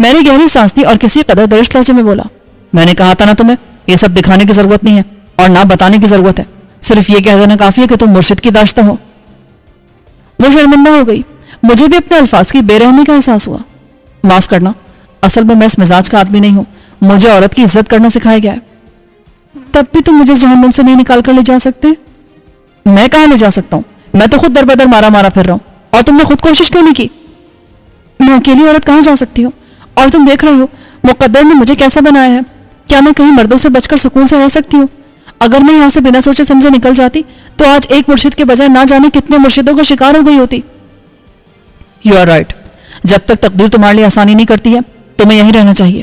میں نے گہری سانس لی اور کسی قدر درست لہجے میں بولا, میں نے کہا تھا نا تمہیں یہ سب دکھانے کی ضرورت نہیں ہے اور نہ بتانے کی ضرورت ہے, صرف یہ کہہ دینا کافی ہے کہ تم مرشد کی داشتہ ہو. وہ شرمندہ ہو گئی. مجھے بھی اپنے الفاظ کی بے رحمی کا احساس ہوا. معاف کرنا, اصل میں اس مزاج کا آدمی نہیں ہوں, مجھے عورت کی عزت کرنا سکھایا گیا ہے. تب بھی تم مجھے جہنم سے نہیں نکال کر لے جا سکتے؟ میں کہاں لے جا سکتا ہوں, میں تو خود در بدر مارا مارا پھر رہا ہوں, اور تم نے خود کوشش کیوں نہیں کی؟ میں اکیلی عورت کہاں جا سکتی ہوں؟ اور تم دیکھ رہے ہو مقدر نے مجھے کیسا بنایا ہے. کیا میں کہیں مردوں سے بچ کر سکون سے رہ سکتی ہوں؟ اگر میں یہاں سے بنا سوچے سمجھے نکل جاتی تو آج ایک مرشد کے بجائے نہ جانے کتنے مرشدوں کا شکار ہو گئی ہوتی. یو آر رائٹ, جب تک تقدیر تمہارے لیے آسانی نہیں کرتی ہے تمہیں یہیں رہنا چاہیے.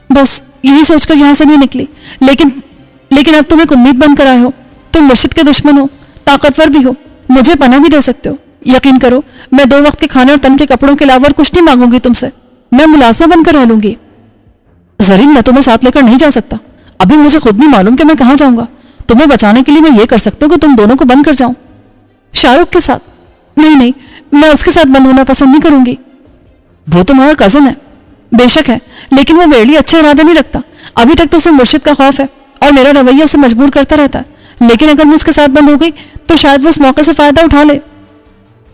بس یہی سوچ کر یہاں سے نہیں نکلی, لیکن اب تم ایک امید بن کر آئے ہو. تم مرشد کے دشمن ہو, طاقتور بھی ہو, مجھے پناہ بھی دے سکتے ہو. یقین کرو میں 2 وقت کے کھانے اور تن کے کپڑوں کے علاوہ کچھ نہیں مانگوں گی تم سے. میں ملازمہ بن کر رہ لوں گی. زرین, میں تمہیں ساتھ لے کر نہیں جا سکتا. ابھی مجھے خود نہیں معلوم کہ میں کہاں جاؤں گا. تمہیں بچانے کے لیے میں یہ کر سکتا ہوں کہ تم دونوں کو بند کر جاؤں. شاہ رخ کے ساتھ؟ نہیں, میں اس کے ساتھ بند ہونا پسند نہیں کروں گی. وہ تمہارا کزن ہے. بے شک ہے, لیکن وہ میرے لیے اچھے ارادے نہیں رکھتا. ابھی تک تو اسے مرشد کا خوف ہے اور میرا رویہ اسے مجبور کرتا رہتا ہے. لیکن اگر میں اس کے ساتھ بند ہو گئی تو شاید وہ اس موقع سے فائدہ اٹھا لے.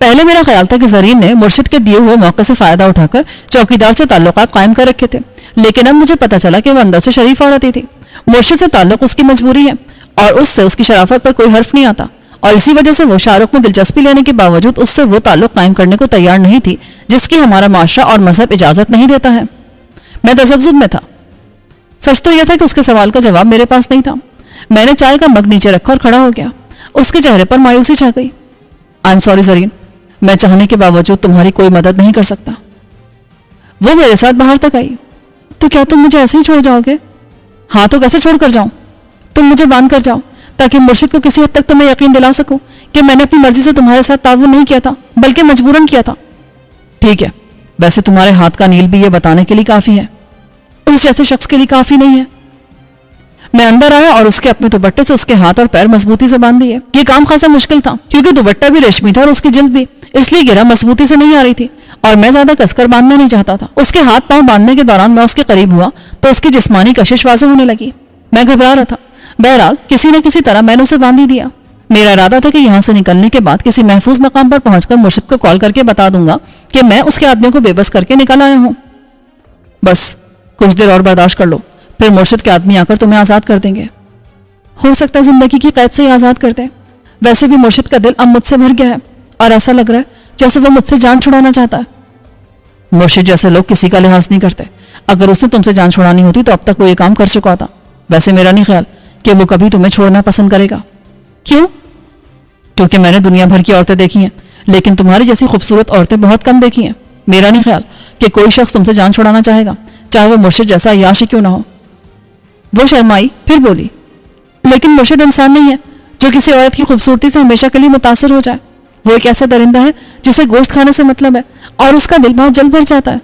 پہلے میرا خیال تھا کہ زرین نے مرشد کے دیے ہوئے موقع سے فائدہ اٹھا کر چوکیدار سے تعلقات قائم کر رکھے تھے, لیکن اب مجھے پتا چلا کہ وہ اندر سے شریف عورت ہی تھی. مرشد سے تعلق اس کی مجبوری ہے اور اس سے اس کی شرافت پر کوئی حرف نہیں آتا, اور اسی وجہ سے وہ شاہ رخ میں دلچسپی لینے کے باوجود اس سے وہ تعلق قائم کرنے کو تیار نہیں تھی جس کی ہمارا معاشرہ اور مذہب اجازت نہیں دیتا ہے. میں تذبذب میں تھا. سچ تو یہ تھا کہ اس کے سوال کا جواب میرے پاس نہیں تھا. میں نے چائے کا مگ نیچے رکھا اور کھڑا ہو گیا. اس کے چہرے پر مایوسی چھا گئی. آئی ایم سوری زرین, میں چاہنے کے باوجود تمہاری کوئی مدد نہیں کر سکتا. وہ میرے ساتھ باہر تک آئی. تو کیا تم مجھے ایسے ہی چھوڑ جاؤ گے؟ ہاں, تو کیسے چھوڑ کر جاؤں؟ تم مجھے باندھ کر جاؤ تاکہ مرشد کو کسی حد تک تمہیں یقین دلا سکوں کہ میں نے اپنی مرضی سے تمہارے ساتھ تعاون نہیں کیا تھا بلکہ مجبوراً کیا تھا. ٹھیک ہے, ویسے تمہارے ہاتھ کا نیل بھی یہ بتانے کے لیے کافی ہے. اس جیسے شخص کے لیے کافی نہیں ہے. میں اندر آیا اور اس کے اپنے دوپٹے سے اس کے ہاتھ اور پیر مضبوطی سے باندھ دیے. یہ کام خاصا مشکل تھا کیونکہ دوپٹہ بھی ریشمی تھا اور اس کی جلد بھی, اس لیے گرہ مضبوطی سے نہیں آ رہی تھی اور میں زیادہ کس کر باندھنا نہیں چاہتا تھا. اس کے ہاتھ پاؤں باندھنے کے دوران میں اس کے قریب ہوا تو اس کی جسمانی کشش واضح ہونے لگی. میں گھبرا رہا تھا. بہرحال کسی نہ کسی طرح میں نے اسے باندھ ہی دیا. میرا ارادہ تھا کہ یہاں سے نکلنے کے بعد کسی محفوظ مقام پر پہنچ کر مرشد کو کال کر کے بتا دوں گا کہ میں اس کے آدمیوں کو بے بس کر کے نکل آیا ہوں. بس کچھ دیر اور برداشت کر لو, پھر مرشد کے آدمی آ کر تمہیں آزاد کر دیں گے. ہو سکتا ہے زندگی کی قید سے ہی آزاد کر دیں. ویسے بھی مرشد کا دل اب مجھ سے بھر گیا ہے اور ایسا لگ رہا ہے جیسے وہ مجھ سے جان چھڑانا چاہتا ہے. مرشد جیسے لوگ کسی کا لحاظ نہیں کرتے. اگر اس نے تم سے جان چھڑانی ہوتی تو اب تک وہ یہ کام کر چکا تھا. ویسے میرا نہیں خیال کہ وہ کبھی تمہیں چھوڑنا پسند کرے گا. کیوں؟ کیونکہ میں نے دنیا بھر کی عورتیں دیکھی ہیں لیکن تمہاری جیسی خوبصورت عورتیں بہت کم دیکھی ہیں. میرا نہیں خیال کہ کوئی شخص تم سے جان چھڑانا چاہے گا چاہے وہ مرشد جیسا عیاش ہی کیوں نہ ہو. وہ شرمائی, پھر بولی, لیکن مرشد انسان نہیں ہے جو کسی عورت کی خوبصورتی سے ہمیشہ کے لیے متاثر ہو جائے. وہ ایک ایسا درندہ ہے جسے گوشت کھانے سے مطلب ہے اور اس کا دل بہت جلد بھر جاتا ہے.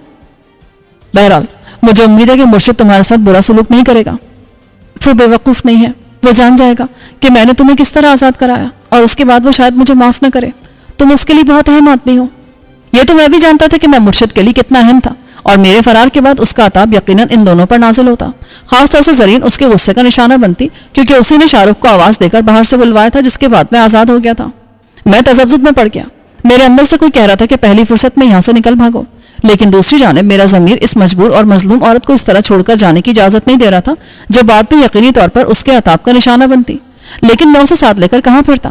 بہرحال مجھے امید ہے کہ مرشد تمہارے ساتھ برا سلوک نہیں کرے گا. وہ بے وقوف نہیں ہے. وہ جان جائے گا کہ میں نے تمہیں کس طرح آزاد کرایا اور اس کے بعد وہ شاید مجھے معاف نہ کرے. تم اس کے لیے بہت اہم آدمی ہو. یہ تو میں بھی جانتا تھا کہ میں مرشد کے لیے کتنا اہم تھا اور میرے فرار کے بعد اس کا عتاب یقیناً ان دونوں پر نازل ہوتا. خاص طور سے زرین اس کے غصے کا نشانہ بنتی کیونکہ اسی نے شاہ رخ کو آواز دے کر باہر سے بلوایا تھا جس کے بعد میں آزاد ہو گیا تھا. میں تذبذب میں پڑ گیا. میرے اندر سے کوئی کہہ رہا تھا کہ پہلی فرصت میں یہاں سے نکل بھاگو, لیکن دوسری جانب میرا ضمیر اس مجبور اور مظلوم عورت کو اس طرح چھوڑ کر جانے کی اجازت نہیں دے رہا تھا جو بعد میں یقینی طور پر اس کے عتاب کا نشانہ بنتی. لیکن میں اسے ساتھ لے کر کہاں پھرتا؟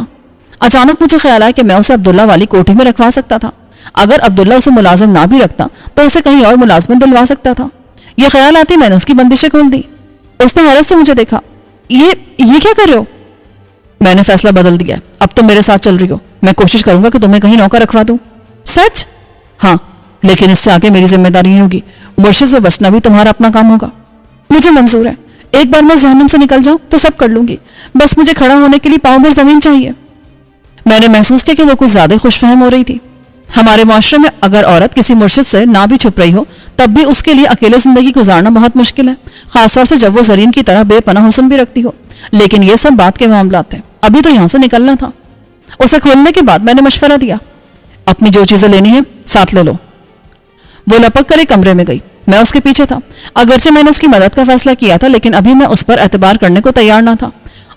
اچانک مجھے خیال آیا کہ میں اسے عبداللہ والی کوٹھی میں رکھوا سکتا تھا. اگر عبداللہ اسے ملازم نہ بھی رکھتا تو اسے کہیں اور ملازمت دلوا سکتا تھا. یہ خیال آتی میں نے اس کی بندشیں کھول دی. اس نے حیرت سے مجھے دیکھا. یہ کیا کر رہے ہو؟ میں نے فیصلہ بدل دیا. اب تم میرے ساتھ چل رہی ہو. میں کوشش کروں گا کہ تمہیں کہیں نوکر رکھوا دوں. سچ؟ ہاں, لیکن اس سے آگے میری ذمہ داری نہیں ہوگی. مرشد سے بچنا بھی تمہارا اپنا کام ہوگا. مجھے منظور ہے. ایک بار میں جہنم سے نکل جاؤں تو سب کر لوں گی. بس مجھے کھڑا ہونے کے لیے پاؤں میں زمین چاہیے. میں نے محسوس کیا کہ وہ کچھ زیادہ خوش فہم ہو رہی تھی. ہمارے معاشرے میں اگر عورت کسی مرشد سے نہ بھی چھپ رہی ہو تب بھی اس کے لیے اکیلے زندگی گزارنا بہت مشکل ہے, خاص طور سے جب وہ زرین کی طرح بے پناہ حسن بھی رکھتی ہو. لیکن یہ سب بات کے معاملات تھے. ابھی تو یہاں سے نکلنا تھا. اسے کھولنے کے بعد میں نے مشورہ دیا, اپنی جو چیزیں لینی ہیں ساتھ لے لو. وہ لپک کر ایک کمرے میں گئی. میں اس کے پیچھے تھا. اگرچہ میں نے اس کی مدد کا فیصلہ کیا تھا لیکن ابھی میں اس پر اعتبار کرنے کو تیار نہ تھا.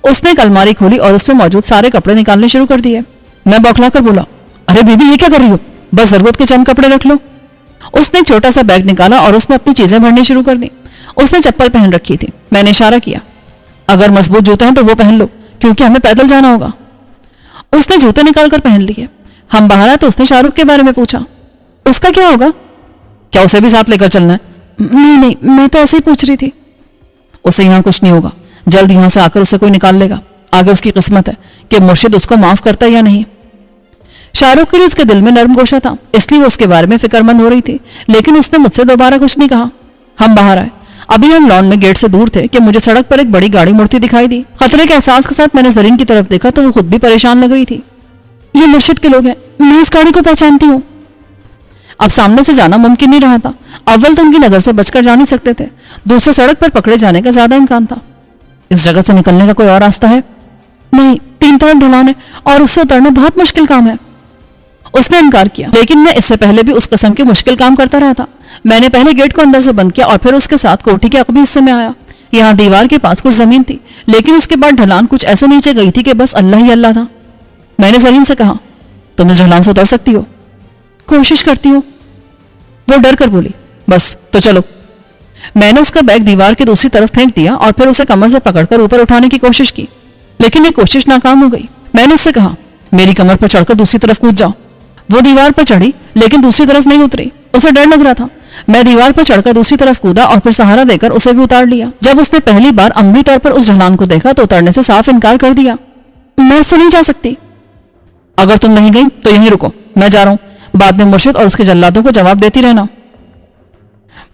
اس نے ایک الماری کھولی اور اس میں موجود سارے کپڑے نکالنے شروع کر دیے. میں بوکھلا کر بولا, ارے بی بی یہ کیا کر رہی ہو, بس ضرورت کے چند کپڑے رکھ لو. اس نے ایک چھوٹا سا بیگ نکالا اور اس میں اپنی چیزیں بھرنی شروع کر دی. اس نے چپل پہن رکھی تھی. میں نے اشارہ کیا, اگر مضبوط جوتے ہیں تو وہ پہن لو کیونکہ ہمیں پیدل جانا ہوگا. اس نے جوتے نکال کر پہن لیے. ہم باہر آئے تو اس نے شاہ رخ کے بارے میں پوچھا. اس کا کیا ہوگا؟ کیا اسے بھی ساتھ لے کر چلنا ہے؟ نہیں میں تو ایسے ہی پوچھ رہی تھی. اسے یہاں کچھ نہیں ہوگا, جلد یہاں سے آ کر اسے کوئی نکال لے گا. آگے اس کی قسمت ہے کہ مرشد اس کو معاف کرتا ہے یا نہیں. شاہ رخ کے لیے اس کے دل میں نرم گوشہ تھا, اس لیے وہ اس کے بارے میں فکر مند ہو رہی تھی, لیکن اس نے مجھ سے دوبارہ کچھ نہیں کہا. ہم باہر آئے. ابھی ہم لان میں گیٹ سے دور تھے کہ مجھے سڑک پر ایک بڑی گاڑی مڑتی دکھائی دی. خطرے کے احساس کے ساتھ میں نے زرین کی طرف دیکھا تو وہ خود بھی پریشان لگ رہی تھی. یہ مرشد کے لوگ ہیں, میں اس گاڑی کو پہچانتی ہوں. اب سامنے سے جانا ممکن نہیں رہا تھا. اول تو ان کی نظر سے بچ کر جا نہیں سکتے تھے, دوسرے سڑک پر پکڑے جانے کا زیادہ امکان تھا. اس جگہ سے نکلنے کا کوئی اور راستہ ہے؟ نہیں, 3 طرف ڈھلان ہے اور اس سے اترنا بہت مشکل کام ہے. اس نے انکار کیا, لیکن میں اس سے پہلے بھی اس قسم کے مشکل کام کرتا رہا تھا. میں نے پہلے گیٹ کو اندر سے بند کیا اور پھر اس کے ساتھ کوٹھی کے عقبی حصے میں آیا. یہاں دیوار کے پاس کچھ زمین تھی, لیکن اس کے بعد ڈھلان کچھ ایسے نیچے گئی تھی کہ بس اللہ ہی اللہ تھا. میں نے زرین سے کہا, تم اس ڈھلان سے اتر سکتی ہو؟ کوشش کرتی ہوں. وہ ڈر کر بولی, بس تو چلو. میں نے اس کا بیگ دیوار کے دوسری طرف پھینک دیا اور پھر اسے کمر سے پکڑ کر اوپر اٹھانے کی کوشش کی, لیکن یہ کوشش ناکام ہو گئی. میں نے اس سے کہا, میری کمر پر چڑھ کر دوسری طرف کود جاؤ. وہ دیوار پر چڑھی لیکن دوسری طرف نہیں اتری. اسے ڈر لگ رہا تھا. میں دیوار پر چڑھ کر دوسری طرف کودا اور پھر سہارا دے کر اسے بھی اتار لیا. جب اس نے پہلی بار عملی طور پر اس ڈھلان کو دیکھا تو اترنے سے صاف انکار کر دیا. میں اس سے نہیں جا سکتی. اگر تم نہیں گئی تو یہیں رکو, میں جا رہا ہوں. بعد میں مرشد اور اس کے جلادوں کو جواب دیتی رہنا.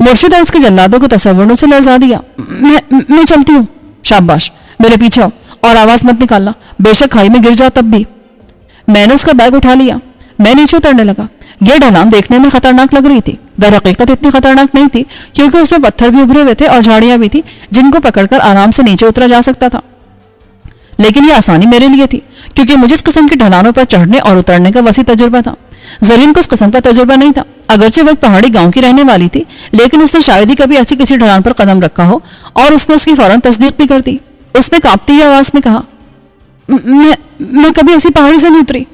مرشد اور اس کے جلادوں کو تصور سے لرزا دیا. میں چلتی ہوں. شاباش, میرے پیچھے آؤ اور آواز مت نکالنا, بے شک کھائی میں گر جاؤ تب بھی. میں نے اس کا بیگ اٹھا لیا. میں نیچے اترنے لگا. یہ ڈھلان دیکھنے میں خطرناک لگ رہی تھی. در حقیقت اتنی خطرناک نہیں تھی کیونکہ اس میں پتھر بھی ابھرے ہوئے تھے اور جھاڑیاں بھی تھی جن کو پکڑ کر آرام سے نیچے اترا جا سکتا تھا. لیکن یہ آسانی میرے لیے تھی کیونکہ مجھے اس قسم کی ڈھلانوں پر چڑھنے اور اترنے کا وسیع تجربہ تھا. زرین کو اس قسم کا تجربہ نہیں تھا. اگرچہ وہ ایک پہاڑی گاؤں کی رہنے والی تھی, لیکن اس نے شاید ہی کبھی ایسی کسی ڈھلان پر قدم رکھا ہو, اور اس نے اس کی فوراً تصدیق بھی کر دی. اس نے کانپتی ہوئی آواز میں کہا, میں کبھی ایسی پہاڑی سے نہیں اتری.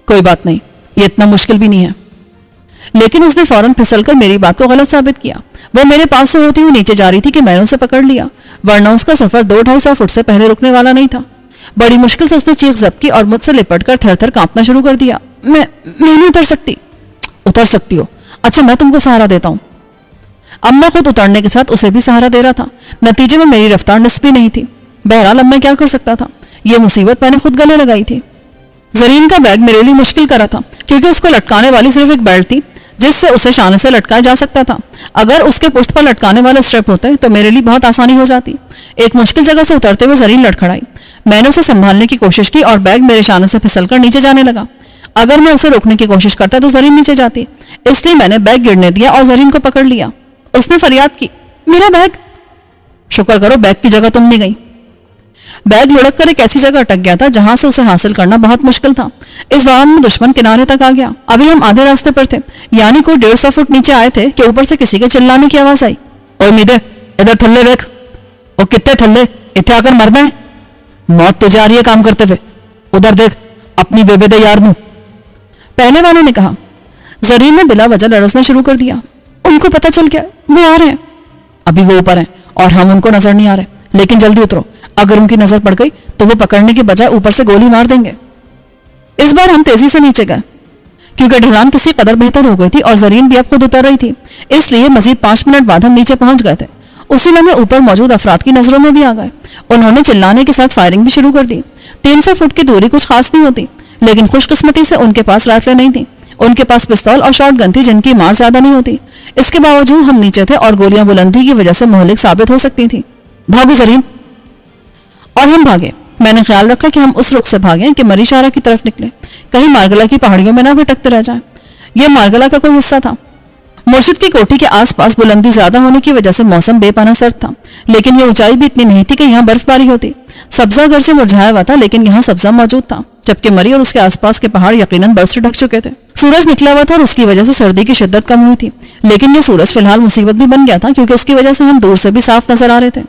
کوئی بات نہیں, یہ اتنا مشکل بھی نہیں ہے. لیکن اس نے فوراً پھسل کر میری بات کو غلط ثابت کیا. وہ میرے پاس سے ہوتی ہوئی نیچے جا رہی تھی کہ میں نے اسے پکڑ لیا, ورنہ اس کا سفر 200-250 فٹ سے پہلے رکنے والا نہیں تھا. بڑی مشکل سے اس نے چیخ ضبط کی اور مجھ سے لپٹ کر تھر تھر کانپنا شروع کر دیا. میں نہیں اتر سکتی. اتر سکتی ہو؟ اچھا میں تم کو سہارا دیتا ہوں. اب میں خود اترنے کے ساتھ اسے بھی سہارا دے رہا تھا. نتیجے میں میری رفتار نسبی نہیں تھی. بہرحال اب میں کیا کر سکتا تھا؟ یہ مصیبت میں نے خود گلے لگائی تھی. زرین کا بیگ میرے لیے مشکل کرا تھا کیونکہ اس کو لٹکانے والی صرف ایک بیلٹ تھی جس سے اسے شانے سے لٹکایا جا سکتا تھا. اگر اس کے پشت پر لٹکانے والے اسٹریپ ہوتے تو میرے لیے بہت آسانی ہو جاتی. ایک مشکل جگہ سے اترتے ہوئے زرین لڑکھڑائی. میں نے اسے سنبھالنے کی کوشش کی اور بیگ میرے شانے سے پھسل کر نیچے جانے لگا. اگر میں اسے روکنے کی کوشش کرتا تو زرین نیچے جاتی, اس لیے میں نے بیگ گرنے دیا اور زرین کو پکڑ لیا. اس نے فریاد کی, میرا بیگ. شکر کرو بیگ کی جگہ تم نہیں گئی. بیگ لڑک کر ایک ایسی جگہ اٹک گیا تھا جہاں سے اسے حاصل کرنا بہت مشکل تھا. اس دوران میں دشمن کنارے تک آ گیا. ابھی ہم آدھے راستے پر تھے, یعنی کوئی 150 فٹ نیچے آئے تھے کہ اوپر سے کسی کے چلانے کی آواز آئی. اوے میدے, ادھر تھلے دیکھ. او کتنے تھلے, اتنے آ کر مرنا ہے. موت تجھے آ رہی ہے کام کرتے ہوئے. ادھر دیکھ اپنی بے دے یار نو. پہلے والے نے کہا. زرین نے بلا وجہ لرزنا شروع کر دیا. ان کو پتہ چل گیا, وہ آ رہے ہیں. ابھی وہ اوپر ہیں اور ہم ان کو نظر نہیں آ رہے, لیکن جلدی اترو. اگر ان کی نظر پڑ گئی تو وہ پکڑنے کے بجائے اوپر سے گولی مار دیں گے. اس بار ہم تیزی سے نیچے گئے کیونکہ ڈھلان کسی قدر بہتر ہو گئی تھی اور زرین بھی اب خود اتر رہی تھی, اس لیے مزید 5 منٹ بعد ہم نیچے پہنچ گئے تھے. اسی لمحے اوپر موجود افراد کی نظروں میں بھی آ گئے. انہوں نے چلانے کے ساتھ فائرنگ بھی شروع کر دی. 300 فٹ کی دوری کچھ خاص نہیں ہوتی, لیکن خوش قسمتی سے ان کے پاس رائفلیں نہیں تھیں. ان کے پاس پستول اور شارٹ گن تھی جن کی مار زیادہ نہیں ہوتی. اس کے باوجود ہم نیچے تھے اور گولیاں بلندی کی وجہ سے مہلک ثابت ہو سکتی تھیں. بھاگو زرین. اور ہم بھاگے. میں نے خیال رکھا کہ ہم اس رخ سے بھاگیں کہ مری شارہ کی طرف نکلے, کہیں مارگلا کی پہاڑیوں میں نہ بھٹکتے رہ جائیں. یہ مارگلا کا کوئی حصہ تھا. مرشد کی کوٹھی کے آس پاس بلندی زیادہ ہونے کی وجہ سے موسم بے پناہ سرد تھا, لیکن یہ اونچائی بھی اتنی نہیں تھی کہ یہاں برف باری ہوتی. سبزہ گرچہ مرجھایا ہوا تھا لیکن یہاں سبزہ موجود تھا, جبکہ مری اور اس کے آس پاس کے پہاڑ یقیناً برف سے ڈھک چکے تھے. سورج نکلا ہوا تھا اور اس کی وجہ سے سردی کی شدت کم ہوئی تھی، لیکن یہ سورج فی الحال مصیبت بھی بن گیا تھا کیونکہ اس کی وجہ سے ہم دور سے بھی صاف نظر آ رہے تھے۔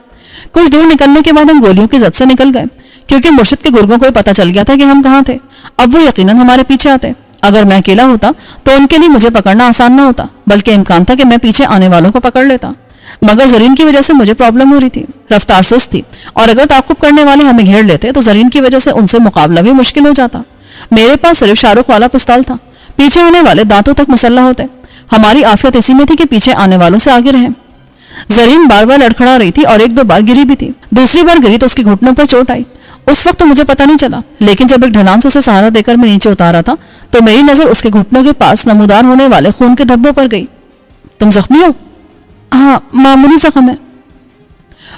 کچھ دور نکلنے کے بعد ہم گولیوں کی زد سے نکل گئے کیونکہ مرشد کے گرگوں کو پتہ چل گیا تھا کہ ہم کہاں تھے۔ اب وہ یقیناً ہمارے پیچھے آتے۔ اگر میں اکیلا ہوتا تو ان کے لیے مجھے پکڑنا آسان نہ ہوتا، بلکہ امکان تھا کہ میں پیچھے آنے والوں کو پکڑ لیتا، مگر زرین کی وجہ سے مجھے پرابلم ہو رہی تھی۔ رفتار سست تھی اور اگر تعاقب کرنے والے ہمیں گھیر لیتے تو زرین کی وجہ سے ان سے مقابلہ بھی مشکل ہو جاتا۔ میرے پاس صرف شاہ رخ والا پستول تھا، پیچھے آنے والے دانتوں تک مسلح ہوتے۔ ہماری عافیت اسی میں تھی کہ پیچھے آنے والوں سے آگے رہیں۔ زرین بار بار لڑکھڑا رہی تھی اور ایک دو بار گری بھی تھی۔ دوسری بار گری تو اس کے گھٹنوں پر چوٹ آئی۔ اس وقت تو مجھے پتہ نہیں چلا، لیکن جب ایک ڈھلان سے اسے سہارا دے کر میں نیچے اتارا تھا تو میری نظر اس کے گھٹنوں کے پاس نمودار ہونے والے خون کے دھبوں پر گئی۔ تم زخمی ہو؟ ہاں، معمولی زخم ہے۔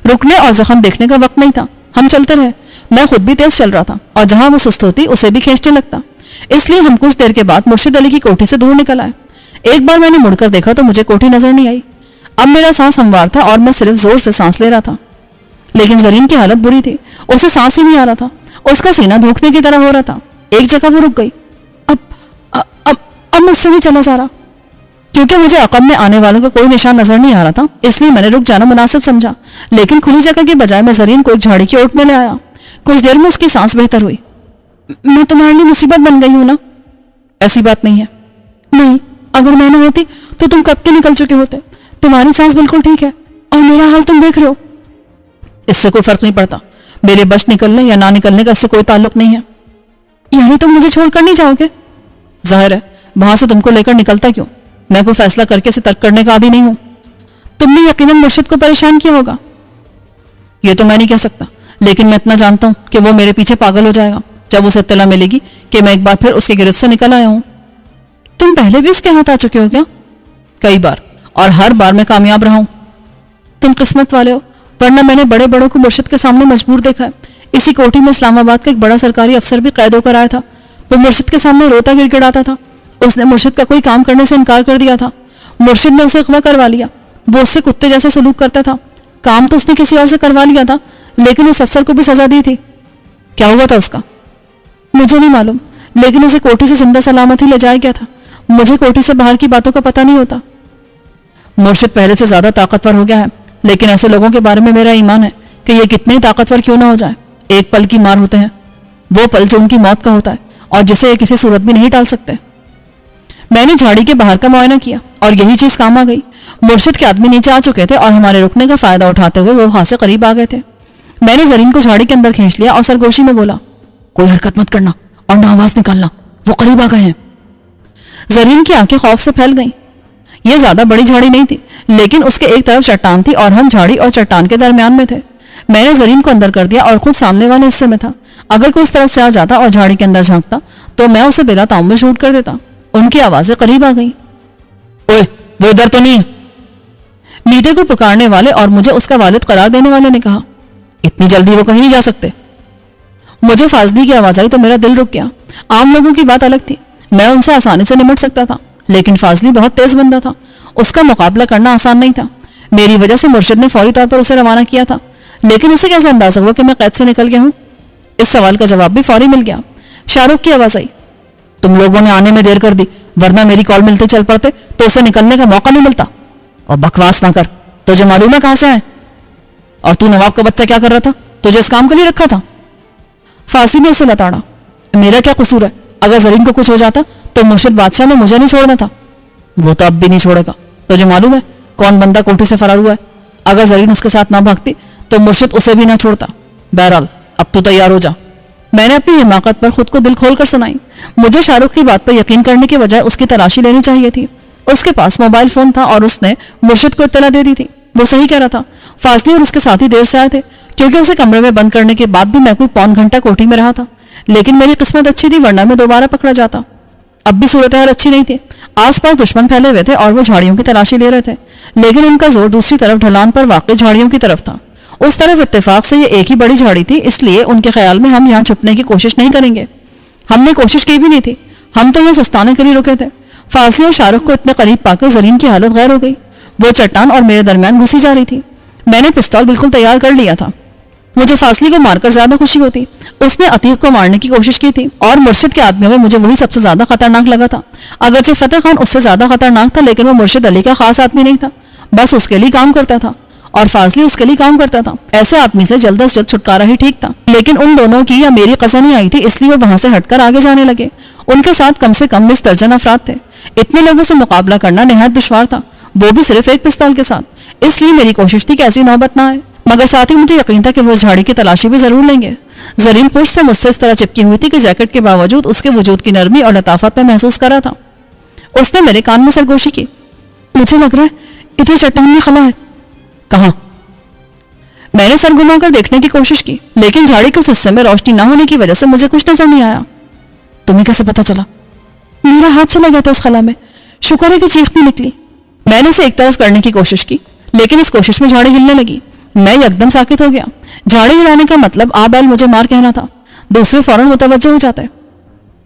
رکنے اور زخم دیکھنے کا وقت نہیں تھا، ہم چلتے رہے۔ میں خود بھی تیز چل رہا تھا اور جہاں وہ سست ہوتی اسے بھی کھینچنے لگتا، اس لیے ہم کچھ دیر کے بعد مرشد علی کی کوٹھی سے دور نکل آئے۔ ایک بار میں نے مڑ کر دیکھا تو مجھے کوٹھی نظر نہیں آئی۔ اب میرا سانس ہموار تھا اور میں صرف زور سے سانس لے رہا تھا، لیکن زرین کی حالت بری تھی، اسے سانس ہی نہیں آ رہا تھا، اس کا سینہ دھوکنے کی طرح ہو رہا تھا۔ ایک جگہ وہ رک گئی۔ اب مجھ سے نہیں چلا جا رہا، کیونکہ مجھے عقب میں آنے والوں کا کوئی نشان نظر نہیں آ رہا تھا، اس لیے میں نے رک جانا مناسب سمجھا، لیکن کھلی جگہ کے بجائے میں زرین کو ایک جھاڑی کی اوٹ میں لے آیا۔ کچھ دیر میں اس کی سانس بہتر ہوئی۔ میں تمہارے لیے مصیبت بن گئی ہوں نا؟ ایسی بات نہیں ہے۔ نہیں، اگر میں نہ ہوتی تو تم کب کے نکل چکے ہوتے۔ تمہاری سانس بالکل ٹھیک ہے اور میرا حال تم دیکھ رہے ہو۔ اس سے کوئی فرق نہیں پڑتا، میرے بچ نکلنے یا نہ نکلنے کا اس سے کوئی تعلق نہیں ہے۔ یعنی تم مجھے چھوڑ کر نہیں جاؤ گے؟ ظاہر ہے، وہاں سے تم کو لے کر نکلتا کیوں؟ میں کوئی فیصلہ کر کے اسے ترک کرنے کا عادی نہیں ہوں۔ تم نے یقیناً مرشد کو پریشان کیا ہوگا۔ یہ تو میں نہیں کہہ سکتا، لیکن میں اتنا جانتا ہوں کہ وہ میرے پیچھے پاگل ہو جائے گا جب اسے اطلاع ملے گی کہ میں ایک بار پھر اس کی گرفت سے نکل آیا ہوں۔ تم پہلے بھی اس کے ہاتھ آ چکے ہو کیا؟ کئی بار، اور ہر بار میں کامیاب رہا ہوں۔ تم قسمت والے ہو، ورنہ میں نے بڑے بڑوں کو مرشد کے سامنے مجبور دیکھا ہے۔ اسی کوٹھی میں اسلام آباد کا ایک بڑا سرکاری افسر بھی قید ہو کر آیا تھا، وہ مرشد کے سامنے روتا گڑ گڑاتا تھا۔ اس نے مرشد کا کوئی کام کرنے سے انکار کر دیا تھا، مرشد نے اسے اغوا کروا لیا، وہ اس سے کتے جیسا سلوک کرتا تھا۔ کام تو اس نے کسی اور سے کروا لیا تھا، لیکن اس افسر کو بھی سزا دی تھی۔ کیا ہوا تھا اس کا؟ مجھے نہیں معلوم، لیکن اسے کوٹھی سے زندہ سلامت ہی لے جایا گیا تھا۔ مجھے کوٹھی سے باہر کی باتوں کا پتہ نہیں ہوتا۔ مرشد پہلے سے زیادہ طاقتور ہو گیا ہے، لیکن ایسے لوگوں کے بارے میں میرا ایمان ہے کہ یہ کتنے طاقتور کیوں نہ ہو جائیں، ایک پل کی مار ہوتے ہیں، وہ پل جو ان کی موت کا ہوتا ہے اور جسے یہ کسی صورت بھی نہیں ٹال سکتے۔ میں نے جھاڑی کے باہر کا معائنہ کیا اور یہی چیز کام آ گئی۔ مرشد کے آدمی نیچے آ چکے تھے اور ہمارے رکنے کا فائدہ اٹھاتے ہوئے وہ وہاں سے قریب آ گئے تھے۔ میں نے زرین کو جھاڑی کے اندر کھینچ لیا اور سرگوشی میں بولا، کوئی حرکت مت کرنا اور نہ آواز نکالنا، وہ قریب آ گئے ہیں۔ زرین کی آنکھیں خوف سے پھیل گئیں۔ یہ زیادہ بڑی جھاڑی نہیں تھی، لیکن اس کے ایک طرف چٹان تھی اور ہم جھاڑی اور چٹان کے درمیان میں تھے۔ میں نے زرین کو اندر کر دیا اور خود سامنے والے حصے میں تھا۔ اگر کوئی اس طرف سے آ جاتا اور جھاڑی کے اندر جھانکتا تو میں اسے بلا تعمل شوٹ کر دیتا۔ ان کی آوازیں قریب آ گئیں۔ اوئے، وہ ادھر تو نہیں ہے؟ میتے کو پکارنے والے اور مجھے اس کا والد قرار دینے والے نے کہا۔ اتنی جلدی وہ کہیں نہیں جا سکتے۔ مجھے فاضلی کی آواز آئی تو میرا دل رک گیا۔ عام لوگوں کی بات الگ تھی، میں ان سے آسانی سے نمٹ سکتا تھا، لیکن فاضلی بہت تیز بندہ تھا، اس کا مقابلہ کرنا آسان نہیں تھا۔ میری وجہ سے مرشد نے فوری طور پر اسے روانہ کیا تھا، لیکن اسے کیسے اندازہ ہوا کہ میں قید سے نکل گیا ہوں؟ اس سوال کا جواب بھی فوری مل گیا۔ شاہ رخ کی آواز آئی، تم لوگوں نے آنے میں دیر کر دی، ورنہ میری کال ملتے چل پڑتے تو اسے نکلنے کا موقع نہیں ملتا۔ اور بکواس نہ کر، تجھے معلوم ہے کہاں سے آئے؟ اور تو نواب کا بچہ کیا کر رہا تھا؟ تجھے اس کام کے لیے رکھا تھا؟ فاضلی نے اسے لتاڑا، میرا کیا قصور ہے؟ اگر زرین کو کچھ ہو جاتا تو مرشد بادشاہ نے مجھے نہیں چھوڑنا تھا۔ وہ تو اب بھی نہیں چھوڑے گا، تجھے معلوم ہے کون بندہ کوٹھی سے فرار ہوا ہے؟ اگر زرین اس کے ساتھ نہ بھاگتی تو مرشد اسے بھی نہ چھوڑتا۔ بہرحال اب تو تیار ہو جا۔ میں نے اپنی حماقت پر خود کو دل کھول کر سنائی۔ مجھے شاہ رخ کی بات پر یقین کرنے کے بجائے اس کی تلاشی لینی چاہیے تھی۔ اس کے پاس موبائل فون تھا اور اس نے مرشد کو اطلاع دے دی تھی۔ وہ صحیح کہہ رہا تھا، فاضلی اور اس کے ساتھی دیر سے آئے تھے، کیونکہ اسے کمرے میں بند کرنے کے بعد بھی میں کوئی پون گھنٹہ کوٹھی میں رہا تھا۔ لیکن میری قسمت اچھی تھی، ورنہ میں دوبارہ پکڑا جاتا۔ اب بھی صورتحال اچھی نہیں تھی، آس پاس دشمن پھیلے ہوئے تھے اور وہ جھاڑیوں کی تلاشی لے رہے تھے، لیکن ان کا زور دوسری طرف ڈھلان پر واقع جھاڑیوں کی طرف تھا۔ اس طرف اتفاق سے یہ ایک ہی بڑی جھاڑی تھی، اس لیے ان کے خیال میں ہم یہاں چھپنے کی کوشش نہیں کریں گے۔ ہم نے کوشش کی بھی نہیں تھی، ہم تو یہ سستانے کے لیے رکے تھے۔ فاضلی اور شاہ رخ کو اتنے قریب پا کر زرین کی حالت غیر ہو گئی، وہ چٹان اور میرے درمیان گھسی جا رہی تھی۔ میں نے پستول بالکل تیار کر لیا تھا۔ مجھے فاصلی کو مار کر زیادہ خوشی ہوتی۔ اس نے عتیق کو مارنے کی کوشش کی تھی اور مرشد کے آدمیوں میں مجھے وہی سب سے زیادہ خطرناک لگا تھا۔ اگرچہ فتح خان اس سے زیادہ خطرناک تھا، لیکن وہ مرشد علی کا خاص آدمی نہیں تھا، بس اس کے لیے کام کرتا تھا اور فاضلی اس کے لیے کام کرتا تھا۔ ایسے آدمی سے جلد از جلد چھٹکارا ہی ٹھیک تھا، لیکن ان دونوں کی یا میری قسم نہیں آئی تھی، اس لیے وہ وہاں سے ہٹ کر آگے جانے لگے۔ ان کے ساتھ کم سے کم 20 درجن افراد تھے۔ اتنے لوگوں سے مقابلہ کرنا نہایت دشوار تھا، وہ بھی صرف ایک پستول کے ساتھ۔ اس لیے میری کوشش تھی کہ ایسی نوبت نہ آئے، مگر ساتھ ہی مجھے یقین تھا کہ وہ اس جھاڑی کی تلاشی بھی ضرور لیں گے۔ زرین پشت سے مجھ سے اس طرح چپکی ہوئی تھی کہ جیکٹ کے باوجود اس کے وجود کی نرمی اور لطافت میں محسوس کرا تھا۔ اس نے میرے کان میں سرگوشی کی۔ مجھے لگ رہا ہے ادھر چٹان میں خلا ہے۔ کہاں؟ میں نے سر گھما کر دیکھنے کی کوشش کی، لیکن جھاڑی کے اس حصے میں روشنی نہ ہونے کی وجہ سے مجھے کچھ نظر نہیں آیا۔ تمہیں کیسے پتا چلا؟ میرا ہاتھ چلا گیا تھا اس خلا میں، شکر ہے کہ چیخ بھی نکلی۔ میں نے اسے ایک طرف کرنے کی کوشش کی، لیکن اس کوشش میں جھاڑی ہلنے لگی۔ میں یکدم ساکت ہو گیا۔ جھاڑی ہلانے کا مطلب آ بیل مجھے مار کہنا تھا۔ دوسرے فوراً متوجہ ہو جاتے۔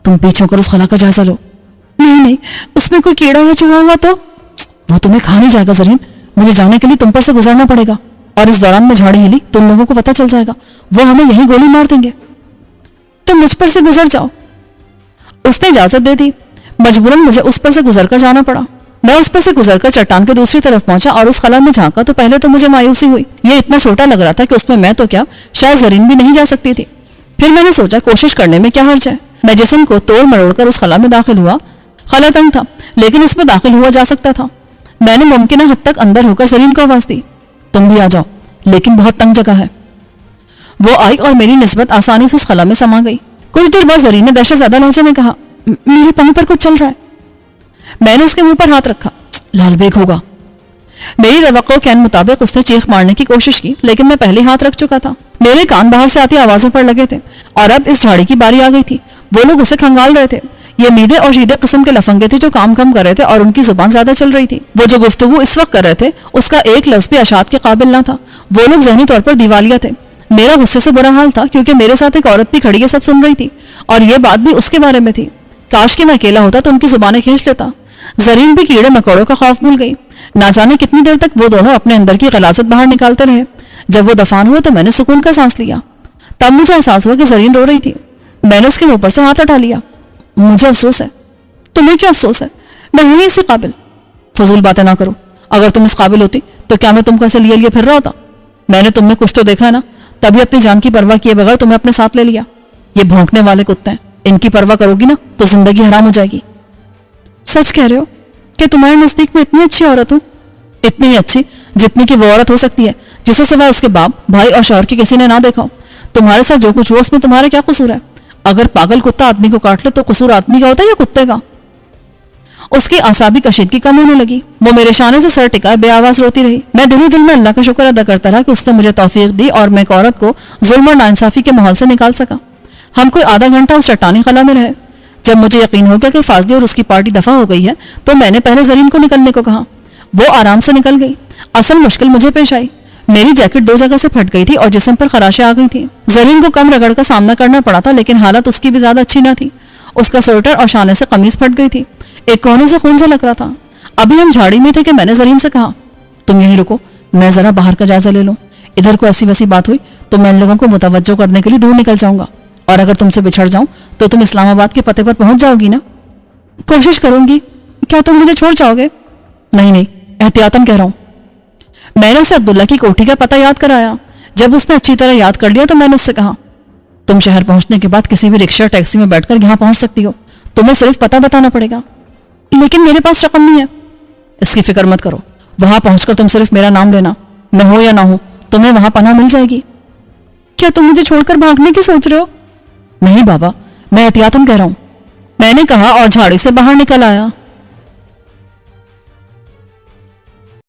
تم پیچھے ہو کر اس خلا کا جائزہ لو۔ نہیں، اس میں کوئی کیڑا یا چوہا ہوا تو؟ وہ تمہیں کھا نہیں جائے گا زرین، مجھے جانے کے لیے تم پر سے گزرنا پڑے گا، اور اس دوران میں جھاڑی ہلی تو ان لوگوں کو پتہ چل جائے گا، وہ ہمیں یہی گولی مار دیں گے۔ تم مجھ پر سے گزر جاؤ۔ اس نے اجازت دے دی۔ مجبوراً مجھے اس پر سے گزر کر جانا پڑا۔ میں اس پر سے گزر کر چٹان کے دوسری طرف پہنچا اور اس خلا میں جھانکا تو پہلے تو مجھے مایوسی ہوئی۔ یہ اتنا چھوٹا لگ رہا تھا کہ اس میں تو کیا، شاید زرین بھی نہیں جا سکتی تھی۔ پھر میں نے سوچا کوشش کرنے میں کیا حرج ہے۔ میں جسم کو توڑ مروڑ کر اس خلا میں داخل ہوا۔ خلا تنگ تھا، لیکن اس میں داخل ہوا جا سکتا تھا۔ میں نے ممکنہ حد تک اندر ہو کر زرین کو آواز دی، تم بھی آ جاؤ، لیکن بہت تنگ جگہ ہے۔ وہ آئی اور میری نسبت آسانی سے اس خلا میں سما گئی۔ کچھ دیر بعد زرین نے دہشت زدہ لہجے میں کہا، میرے پاؤں پر کچھ چل رہا ہے۔ میں نے اس کے منہ پر ہاتھ رکھا۔ لال بیگ ہوگا۔ میری توقع کے مطابق اس نے چیخ مارنے کی کوشش کی، لیکن میں پہلے ہاتھ رکھ چکا تھا۔ میرے کان باہر سے آتی آوازوں پر لگے تھے، اور اب اس جھاڑی کی باری آ گئی تھی۔ وہ لوگ اسے کھنگال رہے تھے۔ یہ میدے اور شیدے قسم کے لفنگے تھے جو کام کم کر رہے تھے، اور ان کی زبان زیادہ چل رہی تھی۔ وہ جو گفتگو اس وقت کر رہے تھے اس کا ایک لفظ بھی اشاعت کے قابل نہ تھا۔ وہ لوگ ذہنی طور پر دیوالیہ تھے۔ میرا غصے سے برا حال تھا، کیونکہ میرے ساتھ ایک عورت بھی کھڑی یہ سب سن رہی تھی، اور یہ بات بھی اس کے بارے میں تھی۔ کاش کہ میں اکیلا ہوتا تو ان کی زبانیں کھینچ لیتا۔ زرین بھی کیڑے مکوڑوں کا خوف بھول گئی۔ نہ جانے کتنی دیر تک وہ دونوں اپنے اندر کی غلاظت باہر نکالتے رہے۔ جب وہ دفان ہوئے تو میں نے سکون کا سانس لیا۔ تب مجھے احساس ہوا کہ زرین رو رہی تھی۔ میں نے اس کے منہ پر سے ہاتھ ہٹا لیا۔ مجھے افسوس ہے۔ تمہیں کیوں افسوس ہے؟ میں ہوں ہی اس قابل۔ فضول باتیں نہ کرو۔ اگر تم اس قابل ہوتی تو کیا میں تم کو ایسے لیے پھر رہا ہوتا؟ میں نے تم میں کچھ تو دیکھا ہے نا، تبھی اپنی جان کی پرواہ کیے بغیر تمہیں اپنے ساتھ لے لیا۔ یہ بھونکنے والے کتے ہیں، ان کی پرواہ کرو گی نا تو زندگی حرام ہو جائے گی۔ سچ کہہ رہے ہو کہ تمہارے نزدیک میں اتنی اچھی عورت ہوں؟ اتنی ہی اچھی جتنی کہ وہ عورت ہو سکتی ہے جسے سوا اس کے باپ، بھائی اور شوہر کی کسی نے نہ دیکھا ہو۔ تمہارے ساتھ جو کچھ ہوا اس میں تمہارا کیا قصور ہے؟ اگر پاگل کتا آدمی کو کاٹ لے تو قصور آدمی کا ہوتا ہے یا کتے کا؟ اس کی اعصابی کشیدگی کم ہونے لگی۔ وہ میرے شانے سے سر ٹکائے بے آواز روتی رہی۔ میں دل ہی دل میں اللہ کا شکر ادا کرتا رہا کہ اس نے مجھے توفیق دی اور میں ایک عورت کو ظلم اور ناانصافی کے ماحول سے نکال سکا۔ ہم کوئی آدھا گھنٹہ اس چٹانی خلا میں رہے۔ جب مجھے یقین ہو گیا کہ فاضلی اور اس کی پارٹی دفع ہو گئی ہے تو میں نے پہلے زرین کو نکلنے کو کہا۔ وہ آرام سے نکل گئی۔ اصل مشکل مجھے پیش آئی۔ میری جیکٹ 2 جگہ سے پھٹ گئی تھی اور جسم پر خراشیں آ گئی تھیں۔ زرین کو کم رگڑ کا سامنا کرنا پڑا تھا، لیکن حالت اس کی بھی زیادہ اچھی نہ تھی۔ اس کا سویٹر اور شانے سے قمیض پھٹ گئی تھی۔ ایک کونے سے خون جھلک رہا تھا۔ ابھی ہم جھاڑی میں تھے کہ میں نے زرین سے کہا، تم یہیں رکو، میں ذرا باہر کا جائزہ لے لوں۔ ادھر کو ایسی ویسی بات ہوئی تو میں ان لوگوں کو متوجہ کرنے کے لیے دور نکل جاؤں گا، اور اگر تم سے بچھڑ جاؤں تو تم اسلام آباد کے پتے پر پہنچ جاؤ گی نا؟ کوشش کروں گی۔ کیا تم مجھے چھوڑ جاؤ گے؟ نہیں، احتیاطاً کہہ رہا ہوں۔ میں نے اسے عبداللہ کی کوٹھی کا پتہ یاد کرایا۔ جب اس نے اچھی طرح یاد کر لیا تو میں نے اس سے کہا، تم شہر پہنچنے کے بعد کسی بھی رکشہ ٹیکسی میں بیٹھ کر یہاں پہنچ سکتی ہو، تمہیں صرف پتہ بتانا پڑے گا۔ لیکن میرے پاس رقم نہیں ہے۔ اس کی فکر مت کرو، وہاں پہنچ کر تم صرف میرا نام لینا، میں ہوں یا نہ ہوں تمہیں وہاں پناہ مل جائے گی۔ کیا تم مجھے چھوڑ کر بھاگنے کی سوچ رہے ہو؟ نہیں بابا، میں احتیاطاً کہہ رہا ہوں، میں نے کہا اور جھاڑی سے باہر نکل آیا۔